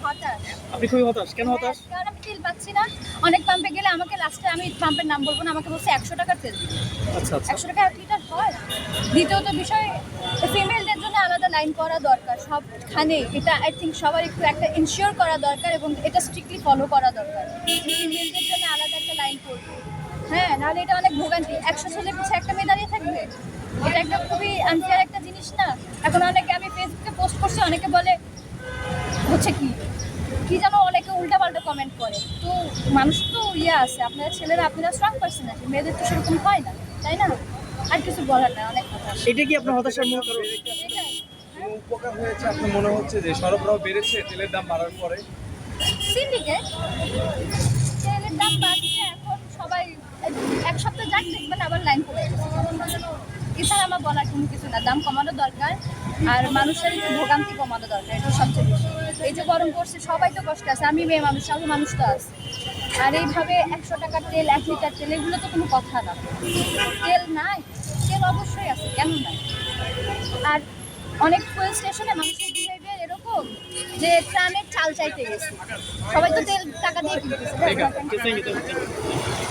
হতাশ। আপনি খুবই হতাশ, কেন হতাশ? কারণ আমি তেল পাচ্ছি না। অনেক পাম্পে গেলে আমাকে লাস্টে, আমি পাম্পের নাম বলবো না, আমাকে বলছে ১০০ টাকার তেল দিতে। আচ্ছা আচ্ছা ১০০ টাকা ১ লিটার হয়? দ্বিতীয়ত বিষয়, ফিমেলদের জন্য আলাদা লাইন করা দরকার সবখানে। এটা আই থিঙ্ক সবার একটু একটা ইনশিওর করা দরকার এবং এটা স্ট্রিক্টলি ফলো করা দরকার। ফিমেলদের জন্য আলাদা একটা লাইন করবে। হ্যাঁ, নাহলে এটা অনেক ভোগান্তি। ১০০ ছেলের পিছে একটা মেয়ে দাঁড়িয়ে থাকবে। এটা একটা খুবই আনফেয়ার একটা জিনিস না? এখন অনেকে, আমি ফেসবুকে পোস্ট করছি, অনেকে বলে হচ্ছে কি যেন অনেকে উল্টাপাল্টা কমেন্ট করে। তো মানুষ তো আছে, আপনারা ছেলেরা, আপনারা স্ট্রং পারসন আছে, মেয়েদের তো সেরকম হয় না, তাই না? আর কিছু বলার না, অনেক হতাশ। এটা কি আপনার হতাশার মূল কারণ? এটাই। কোনো উপকার হয়েছে আপনার মনে হচ্ছে যে সরবরাহ বেড়েছে তেলের দাম বাড়ার পরে? সিন্ডিকেট, তেলের দাম বাড়ছে, এখন সবাই ১ সপ্তাহ যাক দেখবেন আবার লাইন পড়ে গেছে। এছাড়া আমার বলার কোনো কিছু না। দাম কমানো দরকার, আর মানুষের একটু ভোগান্তি কমানো দরকার, এটা সবচেয়ে বেশি। এই যে গরম পড়ছে, সবাই তো কষ্ট আছে, আমি মেয়ে মানুষ, আরও মানুষ তো আছে। আর এইভাবে ১০০ টাকার তেল, ১ লিটার তেল, এগুলো তো কোনো কথা না। তেল নাই, তেল অবশ্যই আছে, কেন নাই? আর অনেক ফুয়েল স্টেশনে মানুষের বিহেভিয়ার এরকম যে ট্রামের চাল চাইতে গেছে, সবাই তো তেল টাকা দিয়ে কিনতেছে। Thank you.